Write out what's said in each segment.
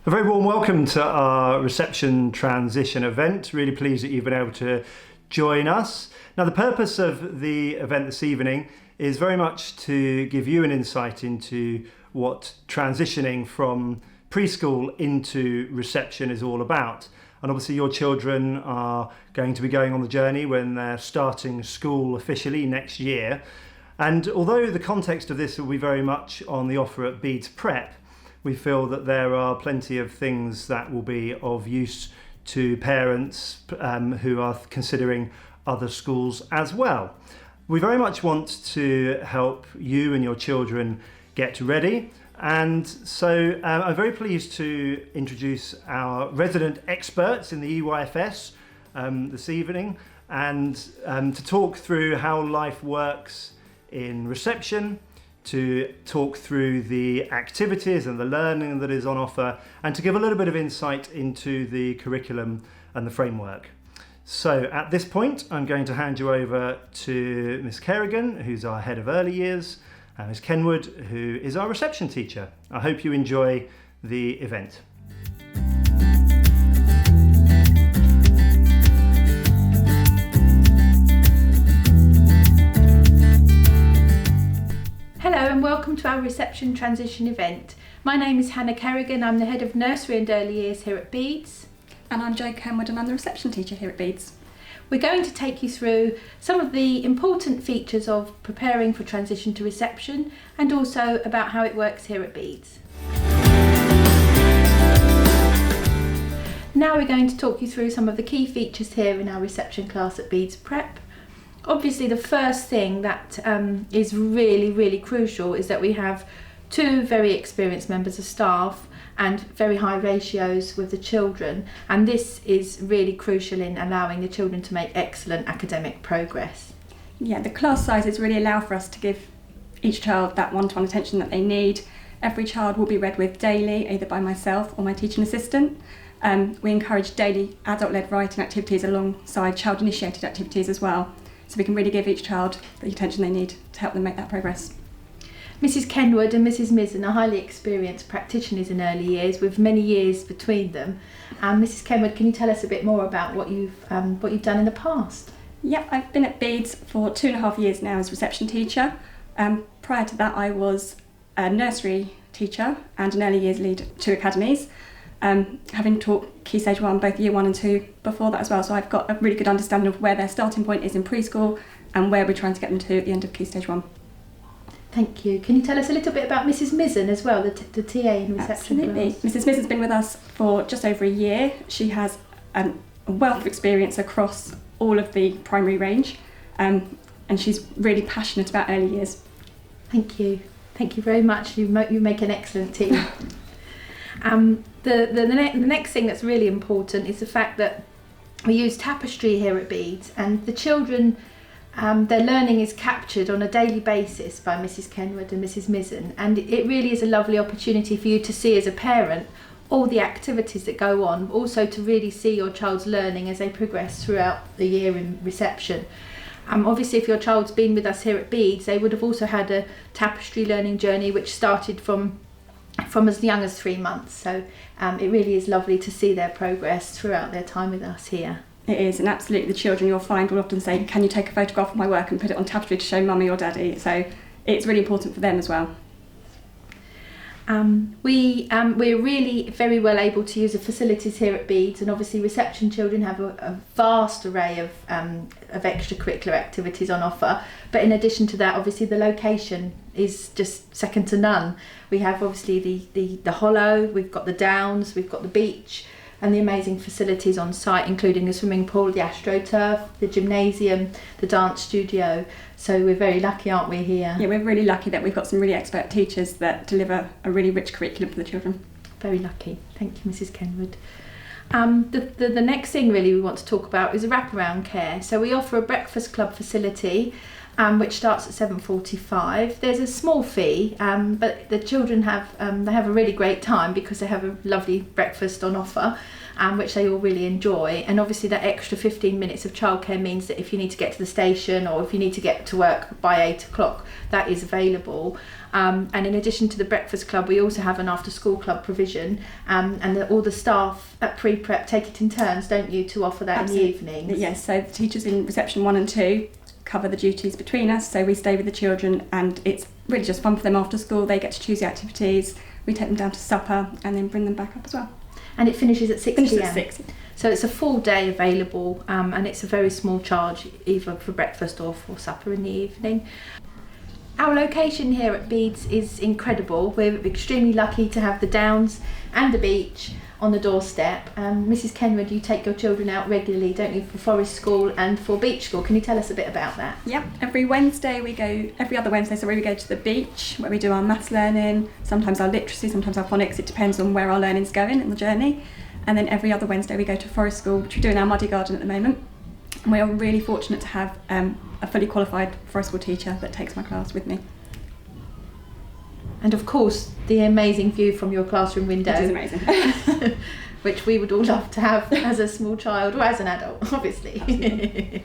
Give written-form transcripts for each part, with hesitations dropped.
A very warm welcome to our reception transition event. Really pleased that you've been able to join us. Now, the purpose of the event this evening is very much to give you an insight into what transitioning from preschool into reception is all about. And obviously your children are going to be going on the journey when they're starting school officially next year. And although the context of this will be very much on the offer at Bede's Prep, we feel that there are plenty of things that will be of use to parents who are considering other schools as well. We very much want to help you and your children get ready, and so I'm very pleased to introduce our resident experts in the EYFS this evening, and to talk through how life works in reception, to talk through the activities and the learning that is on offer, and to give a little bit of insight into the curriculum and the framework. So at this point, I'm going to hand you over to Miss Kerrigan, who's our Head of Early Years, and Miss Kenwood, who is our reception teacher. I hope you enjoy the event. Hello and welcome to our reception transition event. My name is Hannah Kerrigan. I'm the Head of Nursery and Early Years here at Bede's. And I'm Jo Kenwood and I'm the reception teacher here at Bede's. We're going to take you through some of the important features of preparing for transition to reception and also about how it works here at Bede's. Now we're going to talk you through some of the key features here in our reception class at Bede's Prep. Obviously the first thing that is really crucial is that we have two very experienced members of staff and very high ratios with the children, and this is really crucial in allowing the children to make excellent academic progress. Yeah, the class sizes really allow for us to give each child that one-to-one attention that they need. Every child will be read with daily, either by myself or my teaching assistant. We encourage daily adult-led writing activities alongside child-initiated activities as well, so we can really give each child the attention they need to help them make that progress. Mrs Kenwood and Mrs Mizzen are highly experienced practitioners in early years with many years between them. Mrs Kenwood, can you tell us a bit more about what you've done in the past? Yeah, I've been at Bede's for 2.5 years now as reception teacher. Prior to that I was a nursery teacher and an early years lead at 2 academies, having taught Key Stage 1, both Year 1 and 2 before that as well, so I've got a really good understanding of where their starting point is in preschool and where we're trying to get them to at the end of Key Stage 1. Thank you. Can you tell us a little bit about Mrs Mizzen as well, the TA in reception? Absolutely. Mrs Mizzen's been with us for just over a year. She has a wealth of experience across all of the primary range, and she's really passionate about early years. Thank you. Thank you very much. You make an excellent team. The next thing that's really important is the fact that we use tapestry here at Bede's, and the children, their learning is captured on a daily basis by Mrs Kenwood and Mrs Mizzen, and it really is a lovely opportunity for you to see as a parent all the activities that go on, also to really see your child's learning as they progress throughout the year in reception. Obviously if your child's been with us here at Bede's, they would have also had a tapestry learning journey which started from as young as 3 months, so it really is lovely to see their progress throughout their time with us here. It is, and absolutely the children you'll find will often say, can you take a photograph of my work and put it on tapestry to show mummy or daddy, so it's really important for them as well. We're really very well able to use the facilities here at Bede's, and obviously reception children have a vast array of extracurricular activities on offer, but in addition to that obviously the location is just second to none. We have obviously the Hollow, we've got the Downs, we've got the beach and the amazing facilities on site, including the swimming pool, the AstroTurf, the gymnasium, the dance studio. So we're very lucky, aren't we, here? Yeah, we're really lucky that we've got some really expert teachers that deliver a really rich curriculum for the children. Very lucky. Thank you, Mrs Kenwood. The next thing really we want to talk about is wraparound care. So we offer a breakfast club facility which starts at 7:45. There's a small fee, but the children have a really great time because they have a lovely breakfast on offer. which they all really enjoy. And obviously that extra 15 minutes of childcare means that if you need to get to the station or if you need to get to work by 8 o'clock, that is available. And in addition to the breakfast club, we also have an after school club provision, and all the staff at pre-prep take it in turns, don't you, to offer that Absolutely. in the evenings? Yes, so the teachers in reception 1 and 2 cover the duties between us, so we stay with the children and it's really just fun for them after school. They get to choose the activities, we take them down to supper and then bring them back up as well. And it finishes at 6 Finishes p.m. at 6. So it's a full day available, and it's a very small charge either for breakfast or for supper in the evening. Our location here at Bede's is incredible. We're extremely lucky to have the Downs and the beach on the doorstep. Mrs. Kenwood, you take your children out regularly, don't you, for Forest School and for Beach School? Can you tell us a bit about that? Yep, every other Wednesday we go to the beach where we do our maths learning, sometimes our literacy, sometimes our phonics. It depends on where our learning's going in the journey. And then every other Wednesday we go to Forest School, which we do in our muddy garden at the moment. And we are really fortunate to have a fully qualified Forest School teacher that takes my class with me. And of course, the amazing view from your classroom window. Which is amazing. Which we would all love to have as a small child or as an adult, obviously.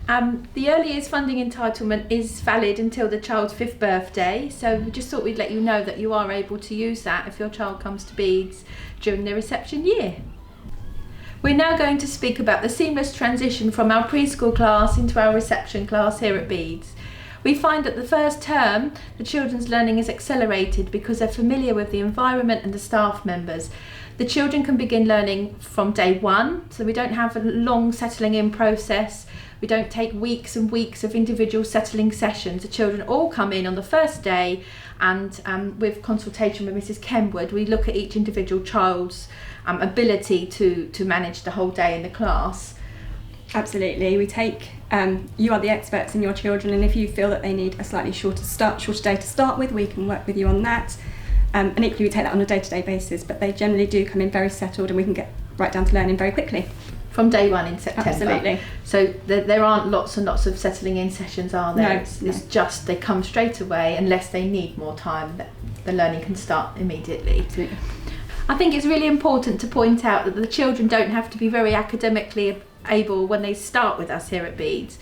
The early years funding entitlement is valid until the child's 5th birthday, so we just thought we'd let you know that you are able to use that if your child comes to Bede's during their reception year. We're now going to speak about the seamless transition from our preschool class into our reception class here at Bede's. We find that the first term, the children's learning is accelerated because they're familiar with the environment and the staff members. The children can begin learning from day 1, so we don't have a long settling in process. We don't take weeks and weeks of individual settling sessions. The children all come in on the first day, and with consultation with Mrs. Kenwood, we look at each individual child's ability to manage the whole day in the class. Absolutely. We take, you are the experts in your children, and if you feel that they need a slightly shorter day to start with, we can work with you on that. And equally we take that on a day-to-day basis, but they generally do come in very settled and we can get right down to learning very quickly. From day 1 in September. Absolutely. So there aren't lots and lots of settling in sessions, are there? No, it's just they come straight away unless they need more time. The learning can start immediately. Absolutely. I think it's really important to point out that the children don't have to be very academically able when they start with us here at Bede's,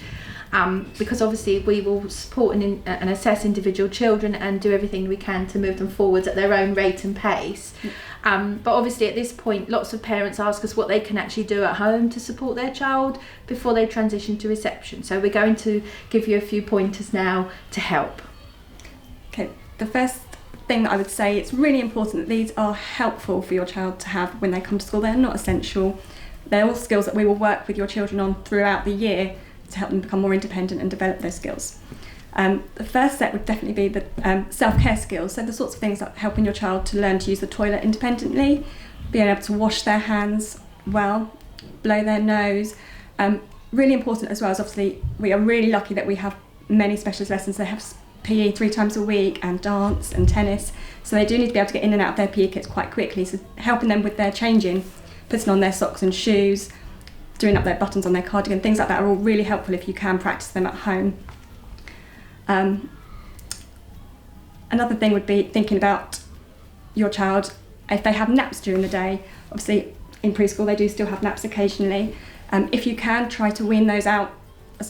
because obviously we will support and assess individual children and do everything we can to move them forwards at their own rate and pace. But obviously at this point lots of parents ask us what they can actually do at home to support their child before they transition to reception. So we're going to give you a few pointers now to help. Okay, the first thing that I would say, it's really important that these are helpful for your child to have when they come to school. They're not essential. They're all skills that we will work with your children on throughout the year to help them become more independent and develop those skills. The first set would definitely be the self-care skills, so the sorts of things like helping your child to learn to use the toilet independently, being able to wash their hands well, blow their nose. Really important as well is obviously we are really lucky that we have many specialist lessons. They have PE 3 times a week and dance and tennis, so they do need to be able to get in and out of their PE kits quite quickly, so helping them with their changing, putting on their socks and shoes, doing up their buttons on their cardigan, things like that are all really helpful if you can practice them at home. Another thing would be thinking about your child if they have naps during the day. Obviously in preschool they do still have naps occasionally. If you can, try to wean those out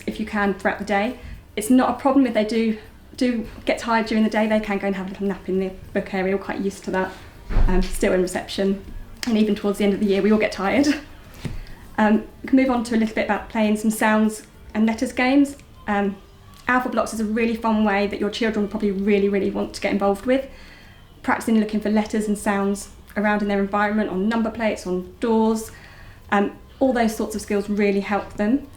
if you can throughout the day. It's not a problem if they do get tired during the day. They can go and have a little nap in the book area. We're quite used to that, still in reception, and even towards the end of the year we all get tired. We can move on to a little bit about playing some sounds and letters games. Alpha blocks is a really fun way that your children will probably really want to get involved with. Practicing looking for letters and sounds around in their environment, on number plates, on doors. All those sorts of skills really help them.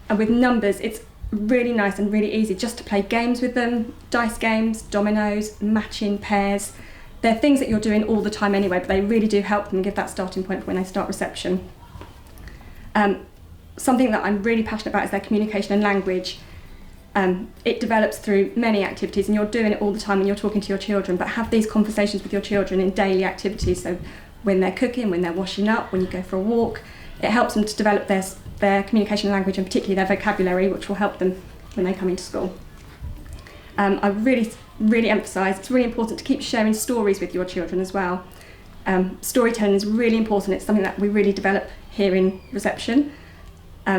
And with numbers, it's really nice and really easy just to play games with them, dice games, dominoes, matching pairs. They're things that you're doing all the time anyway, but they really do help them give that starting point for when they start reception. Something that I'm really passionate about is their communication and language. It develops through many activities, and you're doing it all the time when you're talking to your children, but have these conversations with your children in daily activities. So when they're cooking, when they're washing up, when you go for a walk, it helps them to develop their communication and language, and particularly their vocabulary, which will help them when they come into school. I really emphasise it's really important to keep sharing stories with your children as well. Storytelling is really important. It's something that we really develop here in reception,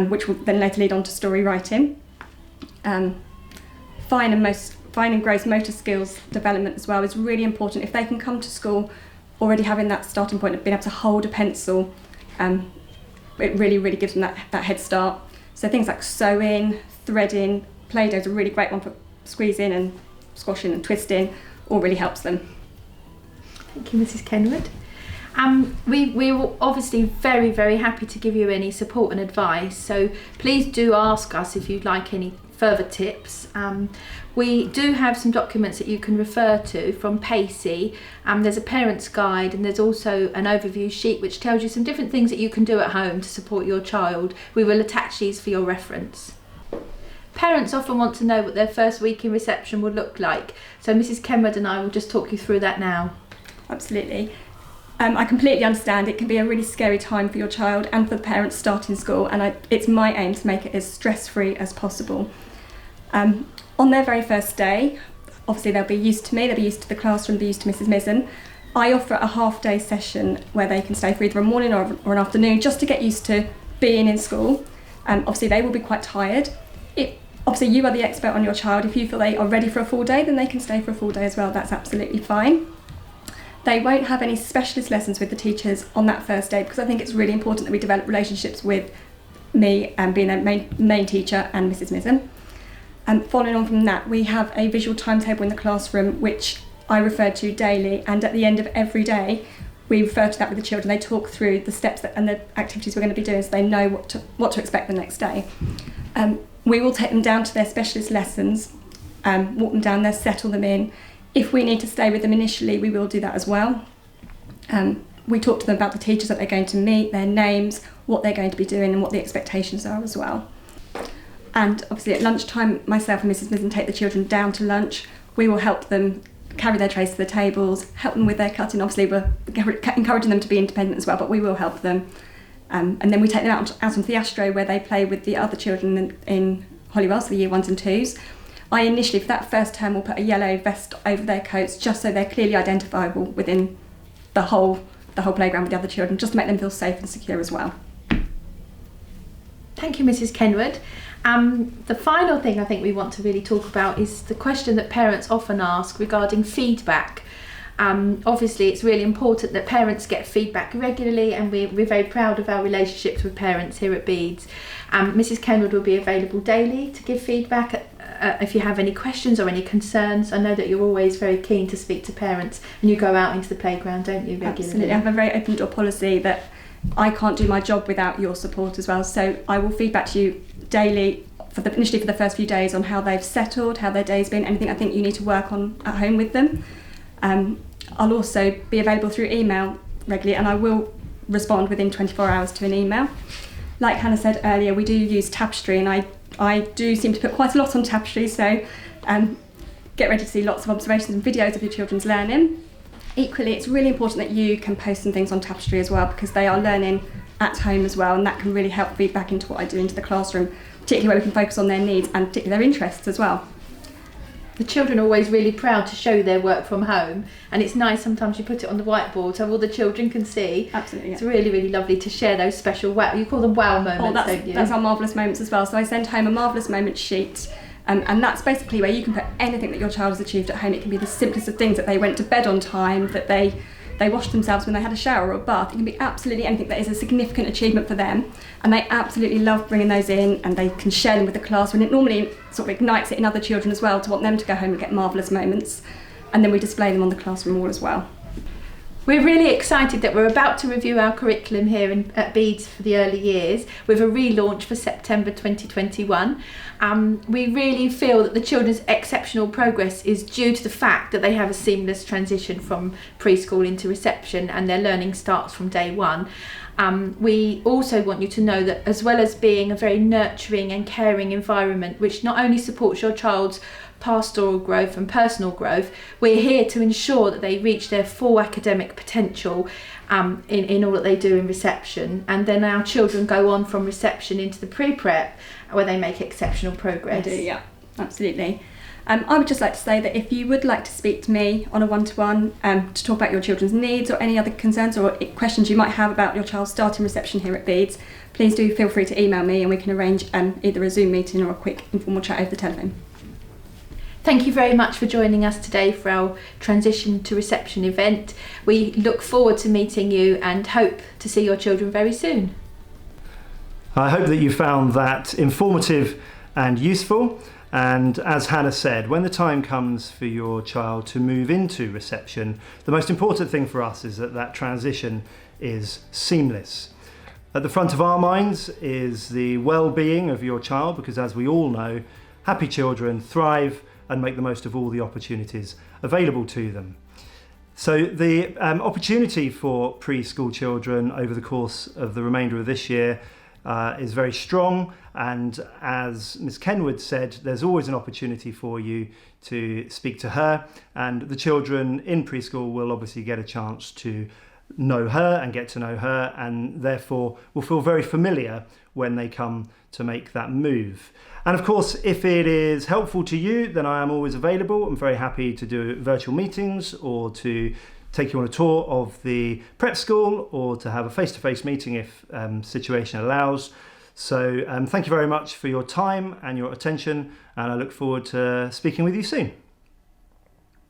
which will then later lead on to story writing. Fine and gross motor skills development as well is really important. If they can come to school already having that starting point of being able to hold a pencil, it really gives them that head start. So things like sewing, threading, Play-Doh is a really great one for squeezing and squashing and twisting, all really helps them. Thank you, Mrs. Kenwood. We're obviously very happy to give you any support and advice, so please do ask us if you'd like any further tips. We do have some documents that you can refer to from Pacey. There's a parent's guide, and there's also an overview sheet which tells you some different things that you can do at home to support your child. We will attach these for your reference. Parents often want to know what their first week in reception will look like, so Mrs. Kenwood and I will just talk you through that now. Absolutely. I completely understand it can be a really scary time for your child and for the parents starting school, and it's my aim to make it as stress-free as possible. On their very first day, obviously they'll be used to me, they'll be used to the classroom, they'll be used to Mrs. Mizzen. I offer a half-day session where they can stay for either a morning or an afternoon just to get used to being in school. Obviously they will be quite tired. Obviously you are the expert on your child. If you feel they are ready for a full day, then they can stay for a full day as well. That's absolutely fine. They won't have any specialist lessons with the teachers on that first day, because I think it's really important that we develop relationships with me and being their main teacher and Mrs. Mizzen. Following on from that, we have a visual timetable in the classroom which I refer to daily, and at the end of every day we refer to that with the children. They talk through the steps and the activities we're going to be doing, so they know what to expect the next day. We will take them down to their specialist lessons, walk them down there, settle them in. If we need to stay with them initially, we will do that as well. We talk to them about the teachers that they're going to meet, their names, what they're going to be doing and what the expectations are as well. And obviously at lunchtime, myself and Mrs. Mizzen take the children down to lunch. We will help them carry their trays to the tables, help them with their cutting. Obviously we're encouraging them to be independent as well, but we will help them. And then we take them out onto the astro where they play with the other children in Holywell, so the year 1s and 2s. I initially, for that first term, will put a yellow vest over their coats just so they're clearly identifiable within the whole playground with the other children, just to make them feel safe and secure as well. Thank you, Mrs. Kenwood. The final thing I think we want to really talk about is the question that parents often ask regarding feedback. Obviously it's really important that parents get feedback regularly, and we're very proud of our relationships with parents here at Bede's. Mrs. Kenwood will be available daily to give feedback if you have any questions or any concerns. I know that you're always very keen to speak to parents, and you go out into the playground, don't you, regularly? Absolutely. I have a very open door policy that I can't do my job without your support as well, so I will feed back to you daily initially for the first few days on how they've settled, how their day's been, anything I think you need to work on at home with them. I'll also be available through email regularly, and I will respond within 24 hours to an email. Like Hannah said earlier, we do use Tapestry, and I do seem to put quite a lot on Tapestry, so get ready to see lots of observations and videos of your children's learning. Equally, it's really important that you can post some things on Tapestry as well, because they are learning at home as well, and that can really help feed back into what I do into the classroom, particularly where we can focus on their needs and particularly their interests as well. The children are always really proud to show their work from home, and it's nice sometimes you put it on the whiteboard so all the children can see. Absolutely, yeah. It's really lovely to share those special you call them wow moments, don't you? That's our marvellous moments as well. So I send home a marvellous moments sheet, and that's basically where you can put anything that your child has achieved at home. It can be the simplest of things, that they went to bed on time, that they washed themselves when they had a shower or a bath. It can be absolutely anything that is a significant achievement for them, and they absolutely love bringing those in, and they can share them with the class, and it normally sort of ignites it in other children as well to want them to go home and get marvellous moments, and then we display them on the classroom wall as well. We're really excited that we're about to review our curriculum here at Bede's for the early years with a relaunch for September 2021. We really feel that the children's exceptional progress is due to the fact that they have a seamless transition from preschool into reception, and their learning starts from day one. We also want you to know that, as well as being a very nurturing and caring environment which not only supports your child's pastoral growth and personal growth, we're here to ensure that they reach their full academic potential in all that they do in reception, and then our children go on from reception into the pre-prep where they make exceptional progress. They do, yeah, absolutely. I would just like to say that if you would like to speak to me on a one-to-one to talk about your children's needs or any other concerns or questions you might have about your child's starting reception here at Bede's, please do feel free to email me and we can arrange either a Zoom meeting or a quick informal chat over the telephone. Thank you very much for joining us today for our Transition to Reception event. We look forward to meeting you and hope to see your children very soon. I hope that you found that informative and useful. And as Hannah said, when the time comes for your child to move into reception, the most important thing for us is that that transition is seamless. At the front of our minds is the well-being of your child, because as we all know, happy children thrive and make the most of all the opportunities available to them. So the opportunity for preschool children over the course of the remainder of this year is very strong, and as Ms. Kenwood said, there's always an opportunity for you to speak to her, and the children in preschool will obviously get a chance to know her and get to know her, and therefore will feel very familiar when they come to make that move. And of course, if it is helpful to you, then I am always available. I'm very happy to do virtual meetings or to take you on a tour of the prep school or to have a face-to-face meeting if situation allows. So thank you very much for your time and your attention, and I look forward to speaking with you soon.